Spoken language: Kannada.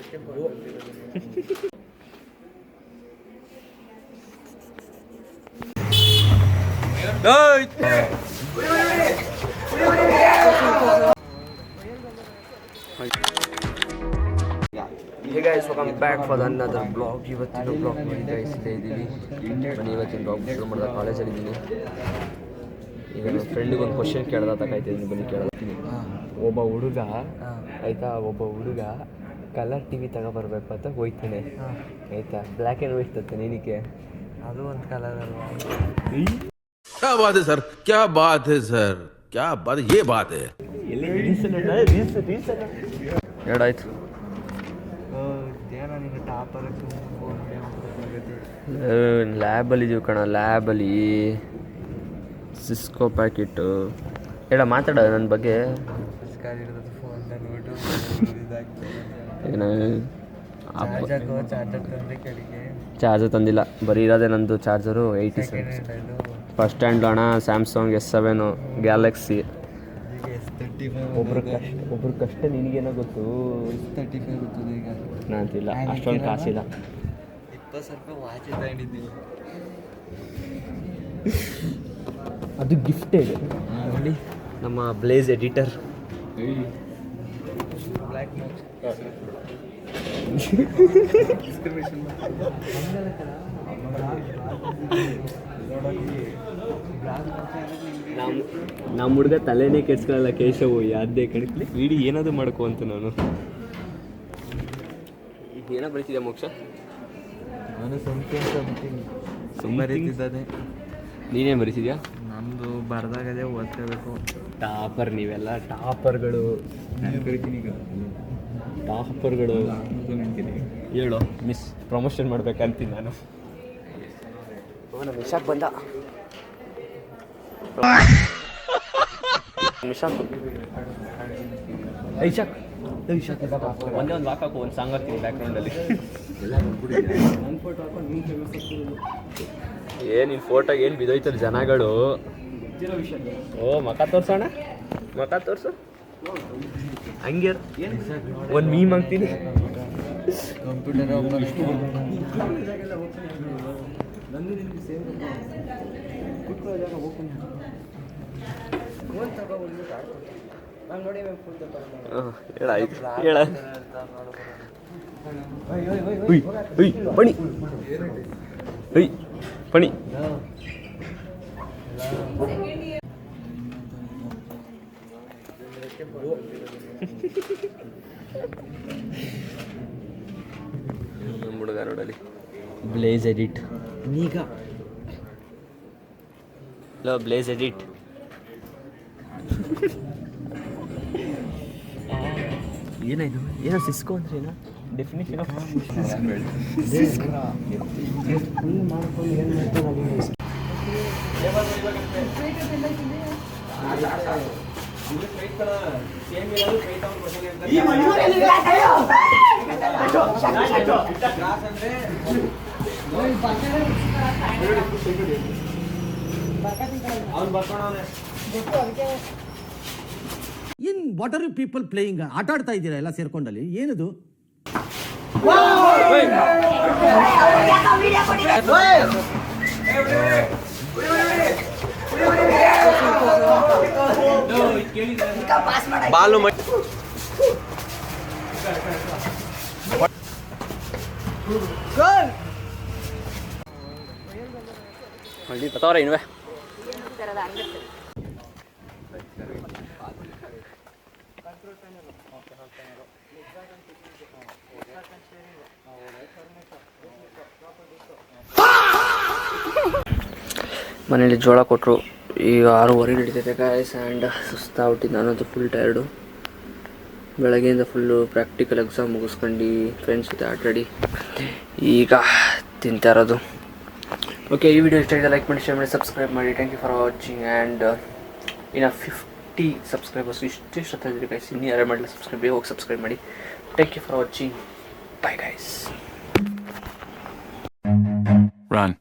Hey guys, welcome back for another vlog. ಇವತ್ತಿನ ಬ್ಲಾಗ್ ನೋಡಿ ಗೈಸ್ ಇಲ್ಲೇ ಇದ್ದೀವಿ. ಬನ್ನಿ ಇವತ್ತಿನ ಬ್ಲಾಗ್ ಶುರು ಮಾಡಿದ ಕಾಲೇಜಲ್ಲಿ ಇದ್ದೀನಿ. ಈಗ ನನ್ನ ಫ್ರೆಂಡಿಗೆ ಒಂದು ಕ್ವಶನ್ ಕೇಳ್ದಾತಾಕಾಯ್ತಿದ್ದೀನಿ, ಬನ್ನಿ ಕೇಳತ್ತೀನಿ. ಒಬ್ಬ ಹುಡುಗ ಆಯಿತಾ, ಒಬ್ಬ ಹುಡುಗ ಕಲರ್ ಟಿ ವಿ ತಗೊಬರ್ಬೇಕು ಅಂತ ಹೋಯ್ತಾನೆ ಆಯಿತಾ. ಬ್ಲ್ಯಾಕ್ ಆ್ಯಂಡ್ ವೈಟ್ ತತ್ತೆ ನಿನಗೆ ಅದು ಒಂದು ಕಲರ್ ಅಲ್ವಾ? क्या बात है सर, क्या बात है सर, क्या बात, ये बात है. ಎರಡಾಯ್ತು. ಲ್ಯಾಬಲ್ಲಿದ್ದೀವಿ ಕಣ, ಲ್ಯಾಬಲ್ಲಿ ಸಿಸ್ಕೋ ಪ್ಯಾಕೆಟು. ಹೇಳ ಮಾತಾಡ ನನ್ನ ಬಗ್ಗೆ. ಚಾರ್ಜರ್ ತಂದಿಲ್ಲ, ಬರೀ ಇರೋದೇ ನಂದು ಚಾರ್ಜರು 87. ಫಸ್ಟ್ ಹ್ಯಾಂಡ್ ಅಣ್ಣ, ಸ್ಯಾಮ್ಸಂಗ್ S7 ಗ್ಯಾಲಕ್ಸಿ. ಒಬ್ರ ಕಷ್ಟ ನಿನಗೇನೋ ಗೊತ್ತು. ನಾನಿಲ್ಲ, ಅಷ್ಟೊಂದು ಕಾಸಿಲ್ಲ. 20 ರೂಪಾಯಿ ವಾಚ್ ತಗೊಂಡಿದ್ದೀವಿ, ಅದು ಗಿಫ್ಟೆಡ್. ನೋಡಿ ನಮ್ಮ ಬ್ಲೇಸ್ ಎಡಿಟರ್. ಬ್ಲ್ಯಾಕ್ ನಮ್ಮ ಹುಡುಗ ತಲೆನೇ ಕೆಡ್ಸ್ಕೊಳ್ಳಲ್ಲ ಕೇಶವು, ಯಾವ್ದೇ ಕಡಿಸ್ಲಿ ವಿಡಿ ಏನಾದರೂ ಮಾಡ್ಕೊ ಅಂತ. ನಾನು ಏನೋ ಬರೀತಿದ್ದೆ ಮೋಕ್ಷ? ನಾನು ಸುಮ್ಮನೆ ಬರೀತಿದ್ದೆ. ನೀನೇ ಬರೀತಿದ್ಯಾ? ನಮ್ಮದು ಬರ್ದಾಗದೆ ಓದ್ಕೋಬೇಕು. ಟಾಪರ್ ನೀವೆಲ್ಲ, ಟಾಪರ್ಗಳು. ಟಾಪರ್ಗಳು ಹೇಳು ಮಿಸ್, ಪ್ರಮೋಷನ್ ಮಾಡ್ಬೇಕಂತೀನಿ ನಾನು. ನಮ್ಮ ಇಶಾಕ್ ಬಂದ. ಇಶಾಕ್ ಒಂದೇ ಒಂದು ವಾಕ್ ಹಾಕು, ಒಂದು ಸಾಂಗ್ ಹಾಕ್ತೀನಿ ಬ್ಯಾಕ್ಗ್ರೌಂಡಲ್ಲಿ. ಏನು ನಿನ್ನ ಫೋಟೋಗೆ ಏನು ಬಿದ್ದೋಯ್ತಾರೆ ಜನಗಳು. ಓ ಮಕ ತೋರ್ಸೋಣ, ಮಕ ತೋರ್ಸು. ಹಂಗೆ ಒಂದು ಮೀಮ್ ಹಾಕ್ತೀನಿ. ಕಂಪ್ಯೂಟರ್ ಹೇಳ ಆಯ್ತು, ಹೇಳ ಪಣಿ ಪಣಿ. ನಮ್ಮ ಹುಡುಗ ನೋಡಲಿ, ಬ್ಲೇಸ್ ಎಡಿಟ್. ಈಗ ಲೋ ಬ್ಲೇಸ್ ಎಡಿಟ್. ಏನಾಯ್ತು? ಏನೋ ಸಿಸ್ಕೋ ಅಂದ್ರೆ ಏನೋ ಡೆಫಿನೇಷನ್ ಆಫ್ ಮಾಡ್ಕೊಂಡು ಏನು ಮಾಡ್ತಾರೆ. In what are you people playing? ಆಟ ಆಡ್ತಾ ಇದ್ದೀರಾ ಎಲ್ಲ ಸೇರ್ಕೊಂಡಲ್ಲಿ, ಏನದು? ಬಾಲು ಬತ್ತವ್ರ ಇನ್ವೆ. ಮನೇಲಿ ಜೋಳ ಕೊಟ್ಟರು. ಈಗ 6:30 ನಡೀತೈತೆ ಗಾಯ್ಸ್. ಆ್ಯಂಡ್ ಸುಸ್ತಾಗ್ಬಿಟ್ಟಿದ್ದು, ನಾನಂತೂ ಫುಲ್ ಟೈರ್ಡು. ಬೆಳಗ್ಗೆಯಿಂದ ಫುಲ್ಲು ಪ್ರಾಕ್ಟಿಕಲ್ ಎಕ್ಸಾಮ್ ಮುಗಿಸ್ಕೊಂಡು ಫ್ರೆಂಡ್ಸ್ ಜೊತೆ ಆಟಾಡಿ ಈಗ ತಿಂತಾ ಇರೋದು. ಓಕೆ, ಈ ವಿಡಿಯೋ ಇಷ್ಟ ಆಗಿದೆ ಲೈಕ್ ಮಾಡಿ, ಶೇರ್ ಮಾಡಿ, ಸಬ್ಸ್ಕ್ರೈಬ್ ಮಾಡಿ. Thank you for watching. And ಇನ್ನು 50 ಸಬ್ಸ್ಕ್ರೈಬರ್ಸ್ ಇಷ್ಟೇ ಇದ್ರಿ ಗೈಸ್. ಇನ್ನೂ ಯಾರು ಮಾಡಲಿಲ್ಲ ಸಬ್ಸ್ಕ್ರೈಬ್, ಹೋಗಿ ಸಬ್ಸ್ಕ್ರೈಬ್ ಮಾಡಿ. Thank you for watching. Bye guys. Run.